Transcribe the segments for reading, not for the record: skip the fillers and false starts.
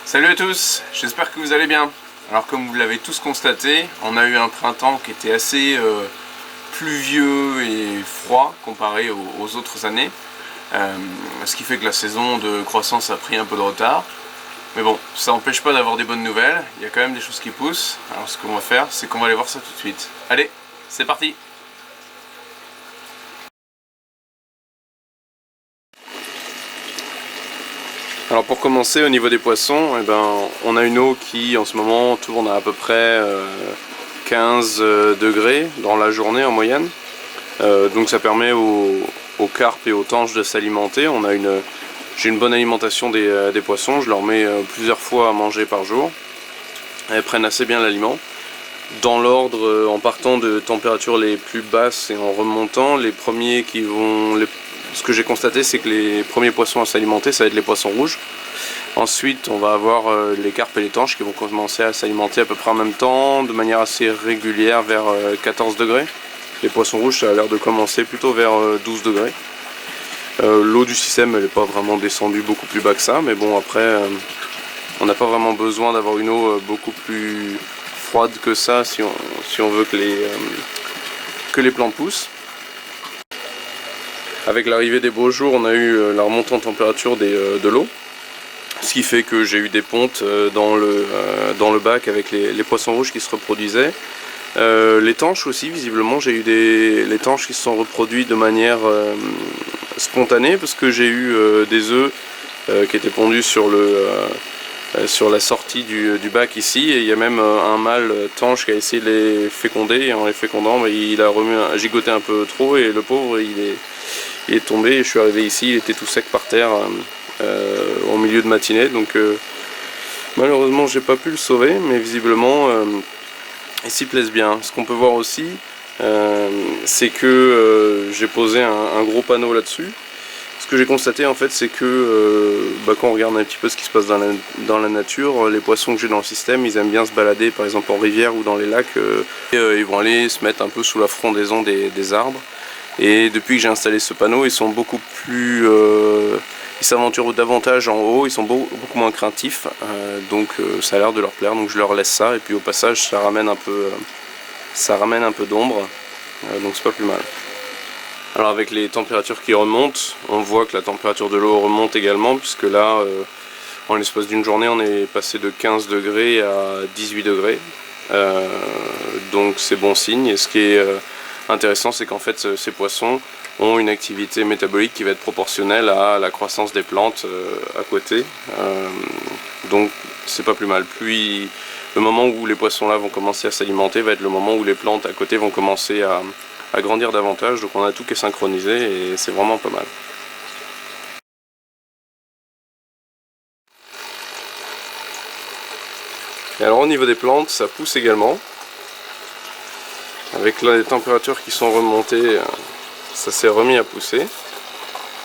Salut à tous, j'espère que vous allez bien. Alors comme vous l'avez tous constaté, on a eu un printemps qui était assez pluvieux et froid comparé aux autres années. Ce qui fait que la saison de croissance a pris un peu de retard. Mais bon, ça n'empêche pas d'avoir des bonnes nouvelles, il y a quand même des choses qui poussent. Alors ce qu'on va faire, c'est qu'on va aller voir ça tout de suite. Allez, c'est parti! Alors pour commencer, au niveau des poissons, on a une eau qui en ce moment tourne à peu près 15 degrés dans la journée en moyenne. Donc ça permet aux carpes et aux tanches de s'alimenter. J'ai une bonne alimentation des poissons, je leur mets plusieurs fois à manger par jour. Elles prennent assez bien l'aliment. Dans l'ordre, en partant de températures les plus basses et en remontant, les premiers qui vont... Ce que j'ai constaté, c'est que les premiers poissons à s'alimenter, ça va être les poissons rouges. Ensuite, on va avoir les carpes et les tanches qui vont commencer à s'alimenter à peu près en même temps, de manière assez régulière, vers 14 degrés. Les poissons rouges, ça a l'air de commencer plutôt vers 12 degrés. L'eau du système, elle n'est pas vraiment descendue beaucoup plus bas que ça, mais bon, après, on n'a pas vraiment besoin d'avoir une eau beaucoup plus froide que ça si on veut que les plantes poussent. Avec l'arrivée des beaux jours, on a eu la remontée en température de l'eau, ce qui fait que j'ai eu des pontes dans le bac avec les poissons rouges qui se reproduisaient. Les tanches aussi, visiblement, j'ai eu les tanches qui se sont reproduits de manière spontanée, parce que j'ai eu des œufs qui étaient pondus sur la sortie du bac ici, et il y a même un mâle tanche qui a essayé de les féconder, et en les fécondant, il a gigoté un peu trop, et le pauvre, il est tombé, et je suis arrivé ici, il était tout sec par terre au milieu de matinée, donc malheureusement j'ai pas pu le sauver, mais visiblement il s'y plaise bien. Ce qu'on peut voir aussi, c'est que j'ai posé un gros panneau là-dessus. Ce que j'ai constaté en fait, c'est que quand on regarde un petit peu ce qui se passe dans la nature, les poissons que j'ai dans le système, ils aiment bien se balader par exemple en rivière ou dans les lacs, et ils vont aller se mettre un peu sous la frondaison des arbres. Et depuis que j'ai installé ce panneau, ils sont beaucoup plus... ils s'aventurent davantage en haut, ils sont beaucoup moins craintifs, donc ça a l'air de leur plaire, donc je leur laisse ça, et puis au passage ça ramène un peu d'ombre, donc c'est pas plus mal. Alors avec les températures qui remontent, on voit que la température de l'eau remonte également, puisque là, en l'espace d'une journée, on est passé de 15 degrés à 18 degrés, donc c'est bon signe, et ce qui est intéressant, c'est qu'en fait ces poissons ont une activité métabolique qui va être proportionnelle à la croissance des plantes à côté, donc c'est pas plus mal. Puis le moment où les poissons là vont commencer à s'alimenter va être le moment où les plantes à côté vont commencer à grandir davantage, donc on a tout qui est synchronisé et c'est vraiment pas mal. Et alors au niveau des plantes, ça pousse également. Avec les températures qui sont remontées, ça s'est remis à pousser,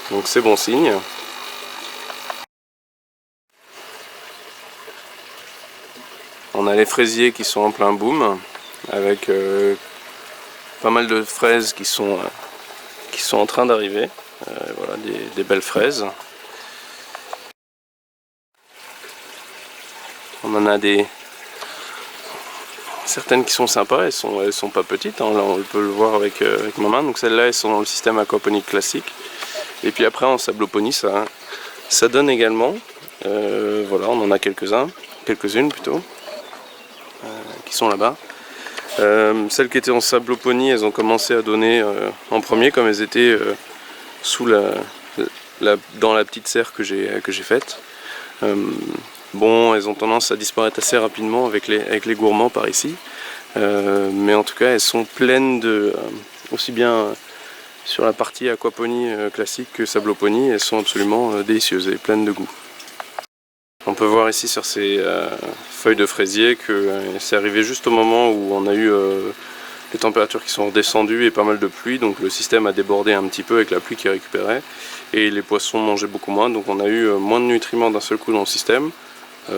donc c'est bon signe. On a les fraisiers qui sont en plein boom, avec pas mal de fraises qui sont en train d'arriver. Voilà, des belles fraises. On en a certaines qui sont sympas, elles sont pas petites, hein. Là on peut le voir avec ma main. Donc celles-là, elles sont dans le système aquaponique classique. Et puis après en sabloponie, ça donne également. Voilà, on en a quelques-unes plutôt, qui sont là-bas. Celles qui étaient en sabloponie, elles ont commencé à donner en premier, comme elles étaient dans la petite serre que j'ai faite. Bon, elles ont tendance à disparaître assez rapidement avec les gourmands par ici, mais en tout cas elles sont pleines aussi bien sur la partie aquaponie classique que sabloponie, elles sont absolument délicieuses et pleines de goût. On peut voir ici sur ces feuilles de fraisier que c'est arrivé juste au moment où on a eu les températures qui sont redescendues et pas mal de pluie, donc le système a débordé un petit peu avec la pluie qui récupérait, et les poissons mangeaient beaucoup moins, donc on a eu moins de nutriments d'un seul coup dans le système.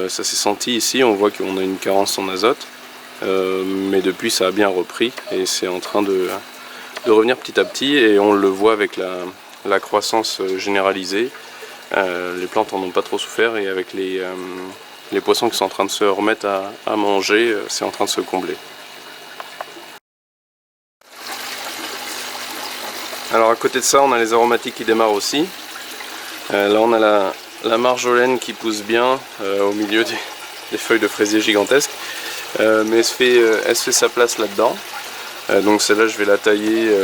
Ça s'est senti ici, on voit qu'on a une carence en azote, mais depuis ça a bien repris et c'est en train de revenir petit à petit, et on le voit avec la croissance généralisée. Les plantes en ont pas trop souffert, et avec les poissons qui sont en train de se remettre à manger, c'est en train de se combler. Alors à côté de ça, on a les aromatiques qui démarrent aussi. Là on a la marjolaine qui pousse bien au milieu des feuilles de fraisier gigantesques. Mais elle se fait sa place là-dedans. Donc celle-là je vais la tailler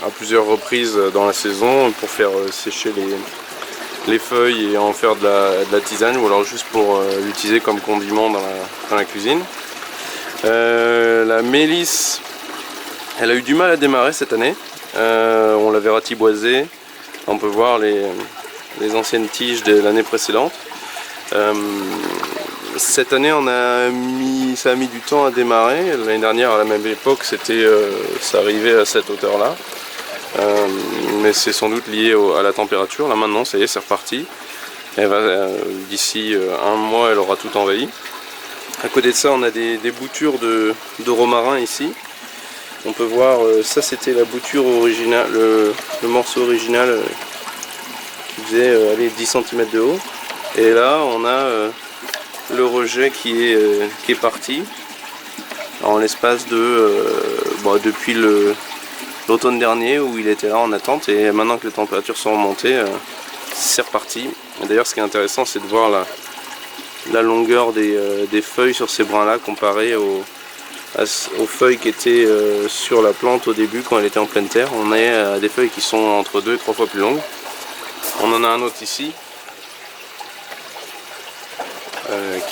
à plusieurs reprises dans la saison pour faire sécher les feuilles et en faire de la tisane, ou alors juste pour l'utiliser comme condiment dans la cuisine. La mélisse, elle a eu du mal à démarrer cette année. On l'avait ratiboisée. On peut voir les anciennes tiges de l'année précédente. Cette année ça a mis du temps à démarrer. L'année dernière à la même époque ça arrivait à cette hauteur là, mais c'est sans doute lié à la température. Là maintenant ça y est, c'est reparti. D'ici un mois elle aura tout envahi. À côté de ça on a des boutures de romarin ici. On peut voir, ça c'était la bouture originale, le morceau original qui faisait 10 cm de haut. Et là on a le rejet qui est parti en l'espace depuis l'automne dernier où il était là en attente, et maintenant que les températures sont remontées, c'est reparti. D'ailleurs ce qui est intéressant c'est de voir la longueur des feuilles sur ces brins là comparé aux feuilles qui étaient sur la plante au début quand elle était en pleine terre. On a des feuilles qui sont entre 2 et 3 fois plus longues. On en a un autre ici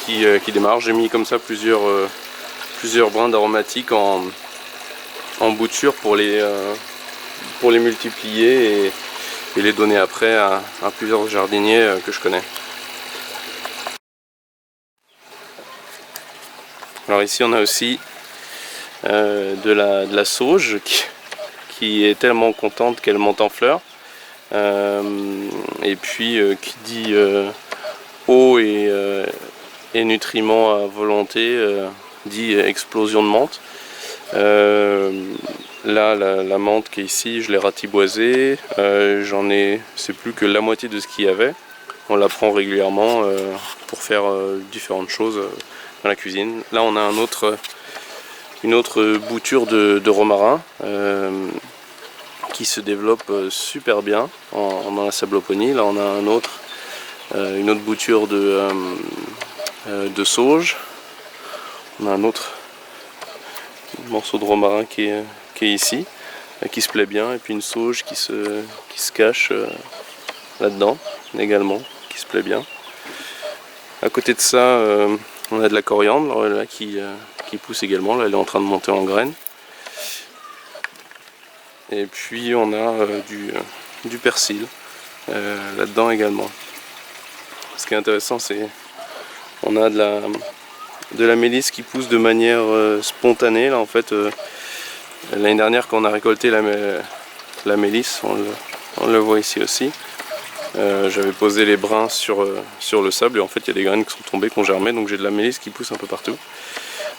qui démarre. J'ai mis comme ça plusieurs brins d'aromatiques en bouture pour les multiplier et les donner après à plusieurs jardiniers que je connais. Alors ici on a aussi de la sauge qui est tellement contente qu'elle monte en fleurs. Et puis qui dit eau et nutriments à volonté dit explosion de menthe. Là la menthe qui est ici, je l'ai ratiboisée, c'est plus que la moitié de ce qu'il y avait. On la prend régulièrement pour faire différentes choses dans la cuisine. Là on a une autre bouture de romarin qui se développe super bien dans la sabloponie. Là on a une autre bouture de sauge. On a un autre morceau de romarin qui est ici, qui se plaît bien, et puis une sauge qui se cache là-dedans également, qui se plaît bien. À côté de ça, on a de la coriandre là, qui pousse également. Là elle est en train de monter en graines. Et puis on a du persil là-dedans également. Ce qui est intéressant, c'est on a de la mélisse qui pousse de manière spontanée. Là en fait, l'année dernière quand on a récolté la mélisse, on le voit ici aussi. J'avais posé les brins sur le sable et en fait il y a des graines qui sont tombées, qui ont germé, donc j'ai de la mélisse qui pousse un peu partout.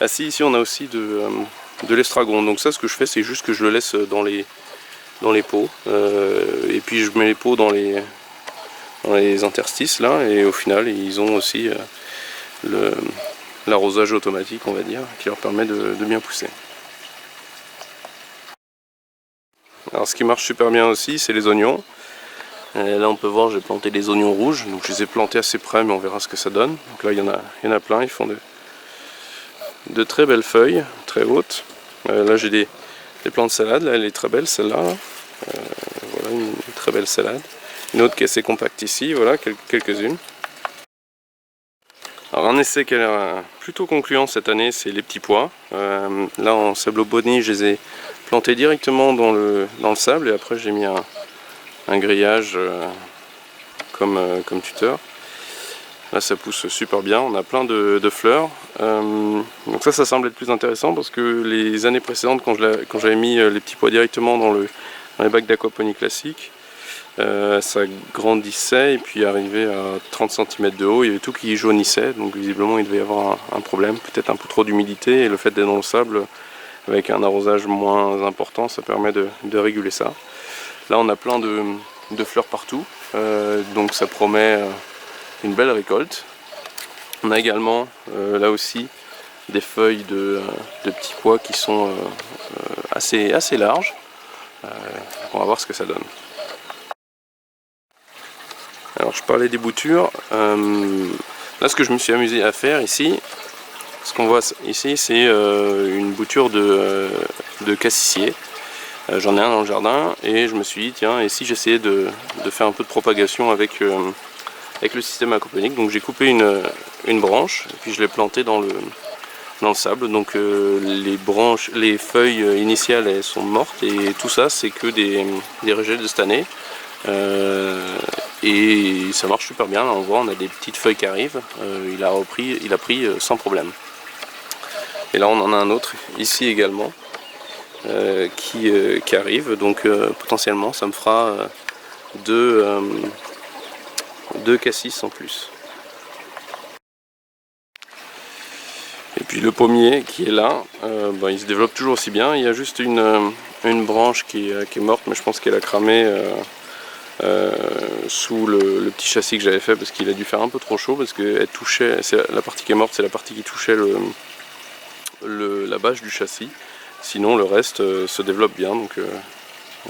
Ici on a aussi de l'estragon. Donc ça, ce que je fais, c'est juste que je le laisse dans les pots, et puis je mets les pots dans les interstices là, et au final ils ont aussi l'arrosage automatique, on va dire, qui leur permet de bien pousser. Alors ce qui marche super bien aussi, c'est les oignons. Là on peut voir, j'ai planté des oignons rouges, donc je les ai plantés assez près, mais on verra ce que ça donne. Donc là il y en a plein, ils font de très belles feuilles, très hautes. Là j'ai des plants de salade, là elle est très belle celle-là. Voilà une très belle salade. Une autre qui est assez compacte ici, voilà quelques-unes. Alors un essai qui a l'air plutôt concluant cette année, c'est les petits pois. Là en sabloponie, je les ai plantés directement dans le sable, et après j'ai mis un grillage comme tuteur. Là ça pousse super bien, on a plein de fleurs. Donc ça semble être plus intéressant, parce que les années précédentes, quand j'avais mis les petits pois directement dans les bacs d'aquaponie classiques, ça grandissait et puis arrivait à 30 cm de haut, il y avait tout qui jaunissait, donc visiblement il devait y avoir un problème, peut-être un peu trop d'humidité, et le fait d'être dans le sable avec un arrosage moins important, ça permet de réguler ça. Là on a plein de fleurs partout, donc ça promet une belle récolte. On a également là aussi des feuilles de petits pois qui sont assez larges. On va voir ce que ça donne. Alors je parlais des boutures. Là ce que je me suis amusé à faire ici, ce qu'on voit ici c'est une bouture de cassissier. J'en ai un dans le jardin et je me suis dit tiens, et si j'essayais de faire un peu de propagation avec le système aquaponique. Donc j'ai coupé une branche et puis je l'ai plantée dans le sable. Donc les feuilles initiales elles sont mortes et tout ça c'est que des rejets de cette année. Et ça marche super bien, là on voit on a des petites feuilles qui arrivent, il a pris sans problème. Et là on en a un autre ici également qui arrive, donc potentiellement ça me fera deux cassis en plus. Et puis le pommier qui est là, il se développe toujours aussi bien, il y a juste une branche qui est morte, mais je pense qu'elle a cramé sous le petit châssis que j'avais fait parce qu'il a dû faire un peu trop chaud, parce que elle touchait, la partie qui est morte c'est la partie qui touchait la bâche du châssis, sinon le reste se développe bien, donc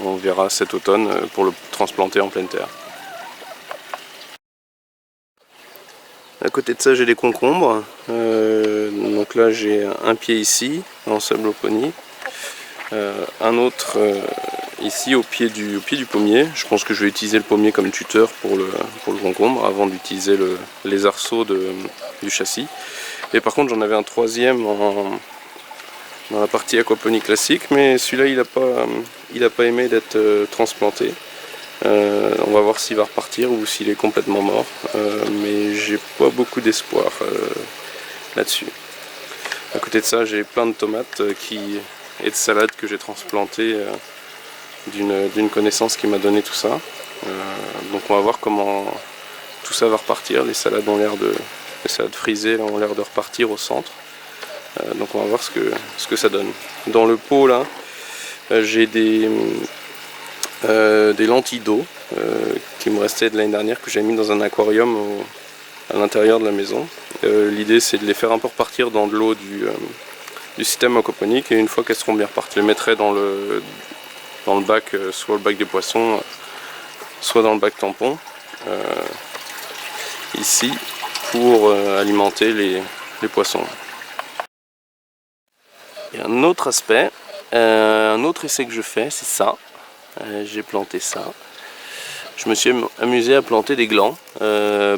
on verra cet automne pour le transplanter en pleine terre. À côté de ça j'ai des concombres, donc là j'ai un pied ici en sabloponie, un autre ici au pied du pommier. Je pense que je vais utiliser le pommier comme tuteur pour le concombre avant d'utiliser les arceaux du châssis. Et par contre j'en avais un troisième dans la partie aquaponie classique, mais celui-là il n'a pas aimé d'être transplanté. On va voir s'il va repartir ou s'il est complètement mort, mais j'ai pas beaucoup d'espoir là-dessus. À côté de ça j'ai plein de tomates et de salades que j'ai transplantées d'une connaissance qui m'a donné tout ça. Donc on va voir comment tout ça va repartir. Les salades frisées ont l'air de repartir au centre. Donc on va voir ce que ça donne. Dans le pot là, j'ai des lentilles d'eau qui me restaient de l'année dernière, que j'ai mis dans un aquarium à l'intérieur de la maison. L'idée c'est de les faire un peu repartir dans de l'eau du système aquaponique, et une fois qu'elles seront bien reparties, je les mettrai dans le bac, soit le bac des poissons, soit dans le bac tampon, ici, pour alimenter les poissons. Et un autre aspect, un autre essai que je fais, c'est ça. J'ai planté ça. Je me suis amusé à planter des glands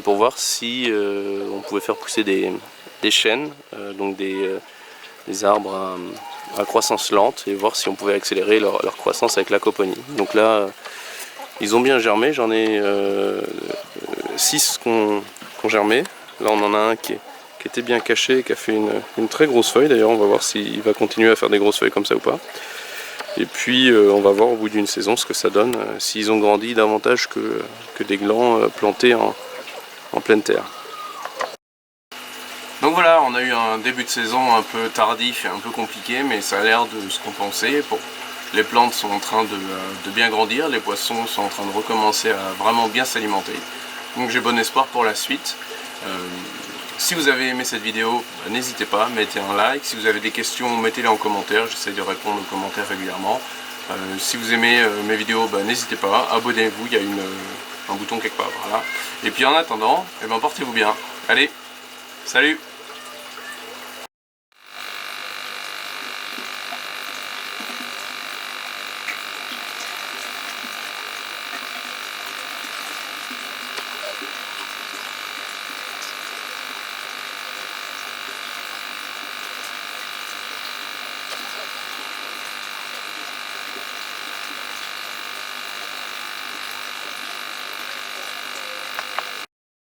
pour voir si on pouvait faire pousser des chênes, donc des arbres à croissance lente, et voir si on pouvait accélérer leur croissance avec l'aquaponie. Donc là, ils ont bien germé, j'en ai 6 qui ont germé. Là on en a un qui était bien caché, qui a fait une très grosse feuille. D'ailleurs on va voir s'il va continuer à faire des grosses feuilles comme ça ou pas. Et puis on va voir au bout d'une saison ce que ça donne, s'ils ont grandi davantage que des glands plantés en pleine terre. Donc voilà, on a eu un début de saison un peu tardif et un peu compliqué, mais ça a l'air de se compenser. Les plantes sont en train de bien grandir, les poissons sont en train de recommencer à vraiment bien s'alimenter. Donc j'ai bon espoir pour la suite. Si vous avez aimé cette vidéo, n'hésitez pas, mettez un like. Si vous avez des questions, mettez-les en commentaire, j'essaie de répondre aux commentaires régulièrement. Si vous aimez mes vidéos, n'hésitez pas, abonnez-vous, il y a un bouton quelque part, voilà. Et puis en attendant, portez-vous bien. Allez, salut!